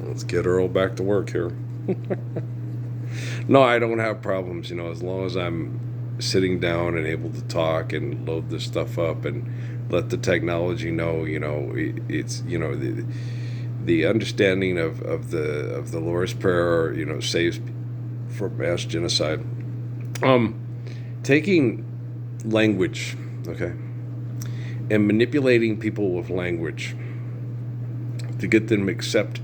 Let's get Earl back to work here. No, I don't have problems, as long as I'm sitting down and able to talk and load this stuff up and let the technology know, it's, the understanding of the Lord's Prayer, saves from mass genocide. Taking language, okay, and manipulating people with language to get them to accept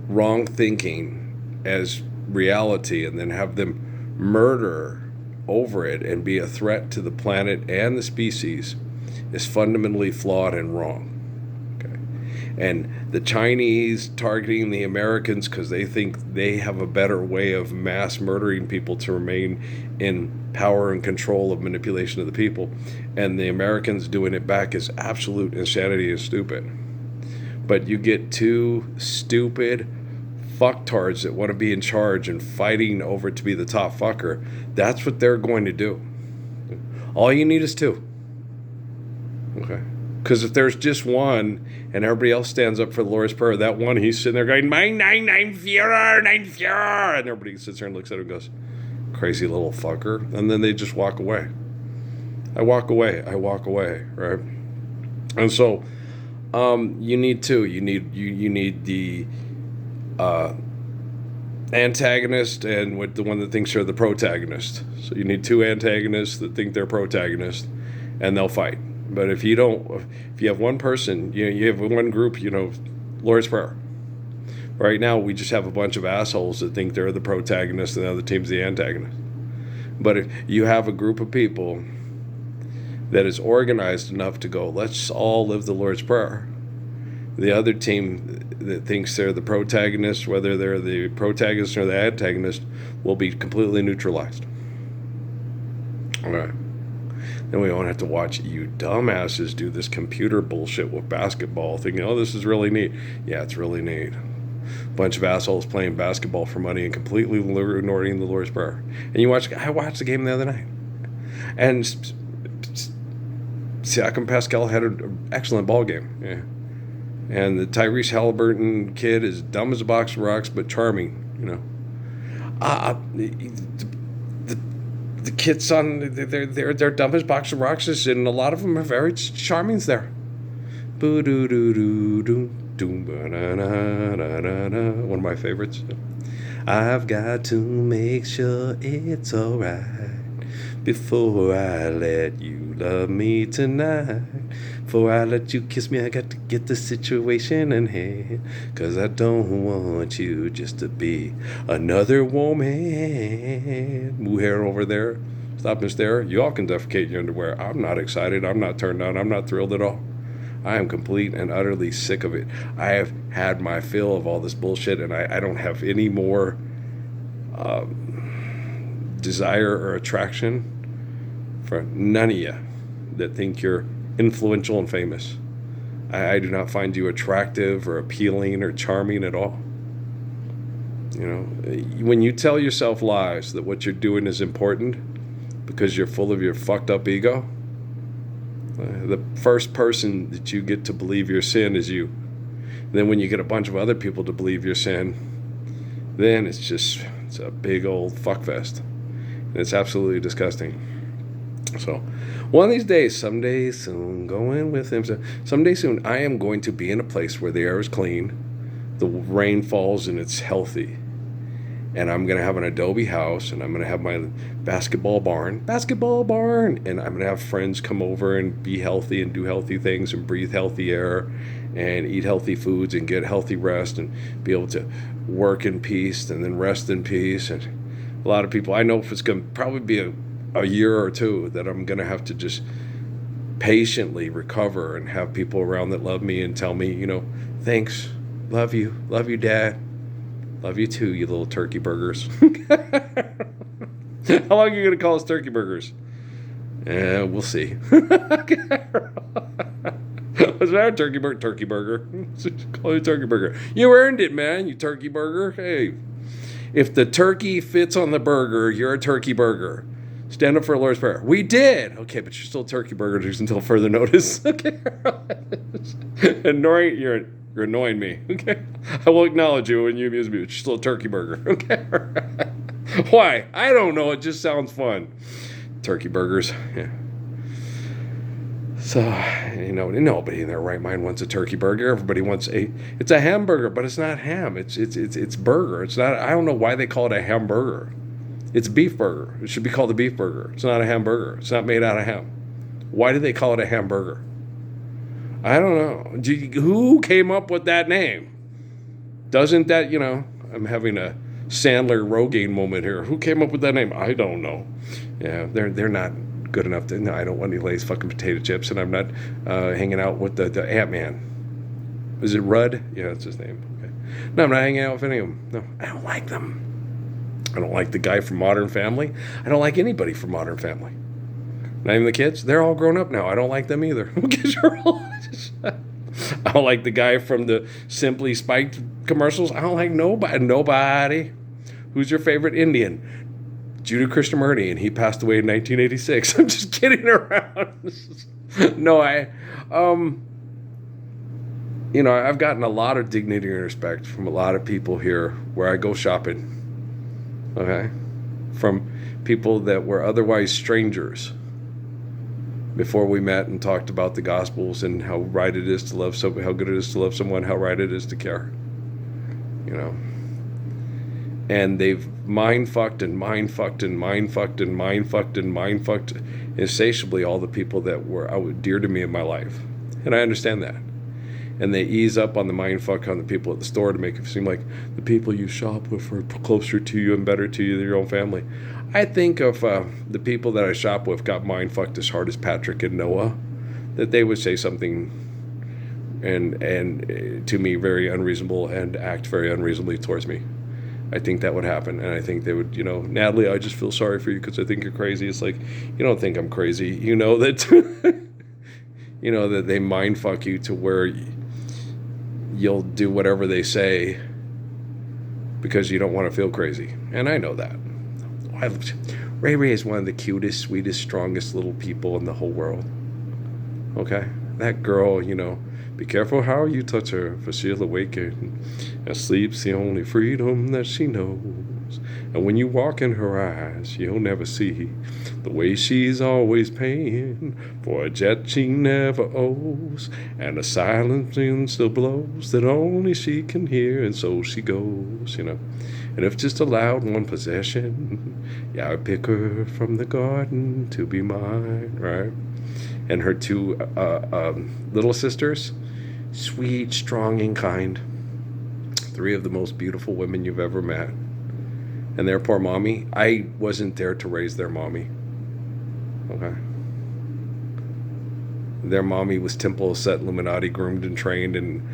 wrong thinking as reality and then have them murder over it and be a threat to the planet and the species is fundamentally flawed and wrong. Okay. And the Chinese targeting the Americans because they think they have a better way of mass murdering people to remain in power and control of manipulation of the people, and the Americans doing it back is absolute insanity and stupid. But you get two stupid fucktards that want to be in charge and fighting over to be the top fucker. That's what they're going to do. All you need is two. Okay. Because if there's just one and everybody else stands up for the Lord's Prayer, that one, he's sitting there going, mein Führer, mein Führer. And everybody sits there and looks at him and goes, crazy little fucker. And then they just walk away. I walk away, right? And so you need two. You need the antagonist and with the one that thinks they're the protagonist. So you need two antagonists that think they're protagonists, and they'll fight. But if you have one person, you have one group, Lord's Prayer. Right now, we just have a bunch of assholes that think they're the protagonist and the other team's the antagonist. But if you have a group of people that is organized enough to go, let's all live the Lord's Prayer, the other team that thinks they're the protagonist, whether they're the protagonist or the antagonist, will be completely neutralized. All right. Then we won't have to watch you dumbasses do this computer bullshit with basketball, thinking, oh, this is really neat. Yeah, it's really neat. Bunch of assholes playing basketball for money and completely ignoring the Lord's Prayer. And I watched the game the other night. And Siakam Pascal had an excellent ball game. Yeah. And the Tyrese Halliburton kid is dumb as a box of rocks, but charming, the kids they're dumb as box of rocks, and a lot of them are very charming there. Boo doo doo doo doo. One of my favorites. I've got to make sure it's alright before I let you love me tonight. Before I let you kiss me, I got to get the situation in hand. 'Cause I don't want you just to be another woman. Mujer over there. Stop and stare. You all can defecate in your underwear. I'm not excited. I'm not turned on. I'm not thrilled at all. I am complete and utterly sick of it. I have had my fill of all this bullshit, and I don't have any more desire or attraction for none of you that think you're influential and famous. I do not find you attractive or appealing or charming at all. When you tell yourself lies that what you're doing is important because you're full of your fucked up ego, the first person that you get to believe your sin is you. Then when you get a bunch of other people to believe your sin, then it's a big old fuckfest. And it's absolutely disgusting. So one of these days, someday soon, going with him, someday soon, I am going to be in a place where the air is clean, the rain falls, and it's healthy. And I'm going to have an adobe house, and I'm going to have my basketball barn, and I'm going to have friends come over and be healthy and do healthy things and breathe healthy air and eat healthy foods and get healthy rest and be able to work in peace and then rest in peace. And a lot of people, I know it's going to probably be a year or two that I'm going to have to just patiently recover and have people around that love me and tell me, thanks, love you, Dad. Love you too, you little turkey burgers. How long are you going to call us turkey burgers? We'll see. What's that, turkey burger? Turkey burger. Call you turkey burger. You earned it, man, you turkey burger. Hey, if the turkey fits on the burger, you're a turkey burger. Stand up for a Lord's Prayer. We did. Okay, but you're still turkey burgers until further notice. Okay. Ignoring, you're You're annoying me. Okay. I will acknowledge you when you amuse me. It's still a turkey burger. Okay. Why? I don't know. It just sounds fun. Turkey burgers. Yeah. So, nobody in their right mind wants a turkey burger. Everybody wants it's a hamburger, but it's not ham. It's burger. It's not, I don't know why they call it a hamburger. It's a beef burger. It should be called a beef burger. It's not a hamburger. It's not made out of ham. Why do they call it a hamburger? I don't know. Who came up with that name? Doesn't that, I'm having a Sandler Rogaine moment here. Who came up with that name? I don't know. Yeah, they're not good enough to. No, I don't want any Lay's fucking potato chips, and I'm not hanging out with the Ant-Man. Is it Rudd? Yeah, that's his name. Okay. No, I'm not hanging out with any of them. No, I don't like them. I don't like the guy from Modern Family. I don't like anybody from Modern Family. Not even the kids. They're all grown up now. I don't like them either. I don't like the guy from the Simply Spiked commercials. I don't like nobody. Who's your favorite Indian? Judah Krishnamurti, and he passed away in 1986. I'm just kidding around. No, I've gotten a lot of dignity and respect from a lot of people here where I go shopping. Okay? From people that were otherwise strangers before we met and talked about the Gospels and how right it is to love someone, how good it is to love someone, how right it is to care. And they've mind-fucked and mind-fucked and mind-fucked and mind-fucked and mind-fucked insatiably all the people that were dear to me in my life. And I understand that. And they ease up on the mind-fuck on the people at the store to make it seem like the people you shop with are closer to you and better to you than your own family. I think if the people that I shop with got mind-fucked as hard as Patrick and Noah, that they would say something and to me very unreasonable and act very unreasonably towards me. I think that would happen, and I think they would, Natalie, I just feel sorry for you because I think you're crazy. It's like, you don't think I'm crazy. You know that, that they mind fuck you to where you'll do whatever they say because you don't want to feel crazy. And I know that. Ray Ray is one of the cutest, sweetest, strongest little people in the whole world. Okay? That girl, be careful how you touch her, for she'll awaken, and sleep's the only freedom that she knows. And when you walk in her eyes, you'll never see the way she's always paying for a jet she never owes, and a silence wind still blows that only she can hear, and so she goes, And if just allowed one possession, yeah, I'd pick her from the garden to be mine, right? And her two little sisters, sweet, strong, and kind. 3 of the most beautiful women you've ever met. And their poor mommy, I wasn't there to raise their mommy. Okay. Their mommy was Temple Set Illuminati groomed and trained, and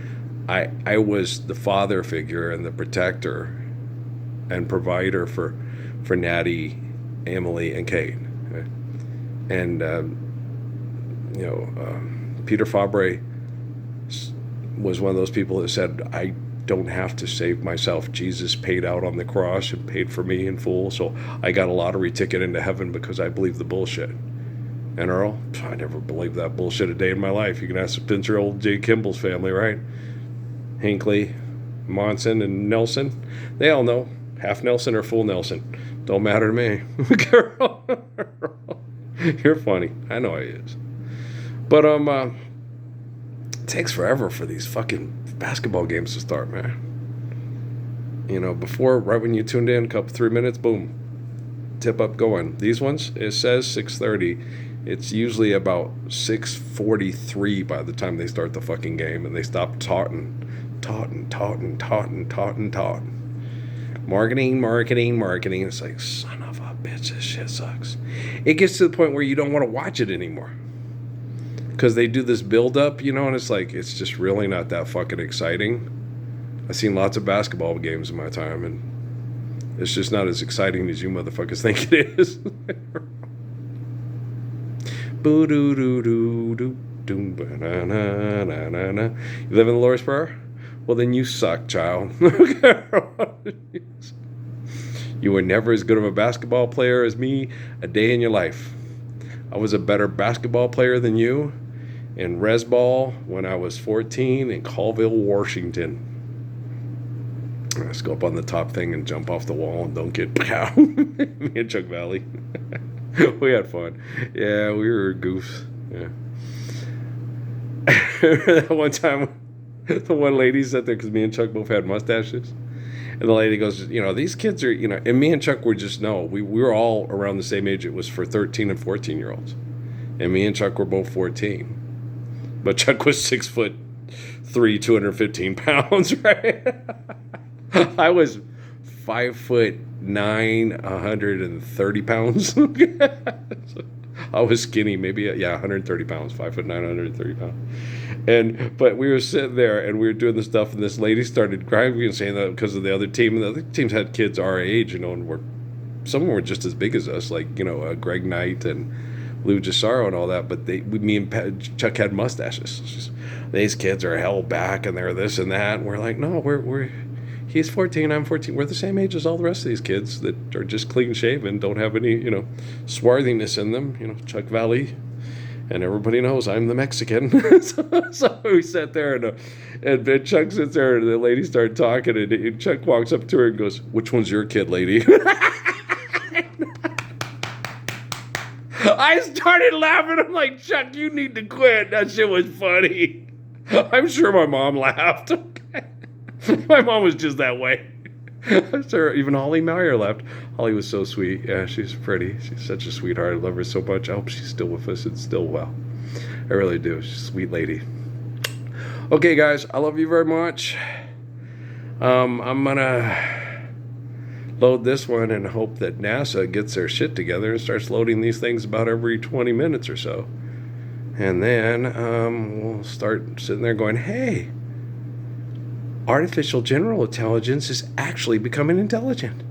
I was the father figure and the protector and provider for Natty, Emily, and Kate. Okay? And Peter Fabre was one of those people that said, I don't have to save myself. Jesus paid out on the cross and paid for me in full, so I got a lottery ticket into heaven because I believe the bullshit. And Earl, I never believed that bullshit a day in my life. You can ask Spencer old J. Kimball's family, right? Hinckley, Monson, and Nelson. They all know. Half Nelson or full Nelson. Don't matter to me. Girl, you're funny. I know he is. But it takes forever for these fucking basketball games to start, man. Before, right when you tuned in, 3 minutes, boom, tip up going. These ones, it says 6:30. It's usually about 6:43 by the time they start the fucking game, and they stop taunting. Marketing. It's like, son of a bitch, this shit sucks. It gets to the point where you don't want to watch it anymore. Because they do this build-up, and it's like, it's just really not that fucking exciting. I've seen lots of basketball games in my time, and it's just not as exciting as you motherfuckers think it is. You live in the Lord's Prayer? Well, then you suck, child. You were never as good of a basketball player as me a day in your life. I was a better basketball player than you, in Resball when I was 14 in Colville, Washington. Let's go up on the top thing and jump off the wall and don't get pow. Me and Chuck Valley. We had fun. Yeah, we were goofs. Yeah. That one time, the one lady sat there because me and Chuck both had mustaches. And the lady goes, these kids are, and me and Chuck were just, no, we were all around the same age. It was for 13 and 14-year-olds. And me and Chuck were both 14. But Chuck was 6'3", 215 pounds, right? I was 5'9", 130 pounds. I was skinny, maybe 130 pounds, 5'9", 130 pounds. But we were sitting there and we were doing the stuff, and this lady started crying and saying that because of the other team, and the other teams had kids our age, and some of them were just as big as us, like Greg Knight and Lou Gisaro and all that. But me and Chuck had mustaches. These kids are held back and they're this and that. And we're like, no, he's 14, I'm 14. We're the same age as all the rest of these kids that are just clean shaven, don't have any, swarthiness in them. Chuck Valley, and everybody knows I'm the Mexican. so we sat there, and Chuck sits there, and the lady started talking, and Chuck walks up to her and goes, "Which one's your kid, lady?" I started laughing. I'm like, Chuck, you need to quit. That shit was funny. I'm sure my mom laughed. My mom was just that way. I'm sure even Holly Meyer laughed. Holly was so sweet. Yeah, she's pretty. She's such a sweetheart. I love her so much. I hope she's still with us and still well. I really do. She's a sweet lady. Okay, guys, I love you very much. I'm going to load this one and hope that NASA gets their shit together and starts loading these things about every 20 minutes or so. And then we'll start sitting there going, hey, artificial general intelligence is actually becoming intelligent.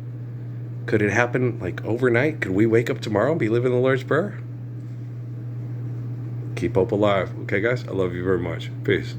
Could it happen like overnight? Could we wake up tomorrow and be living the Lord's Prayer? Keep hope alive. Okay, guys? I love you very much. Peace.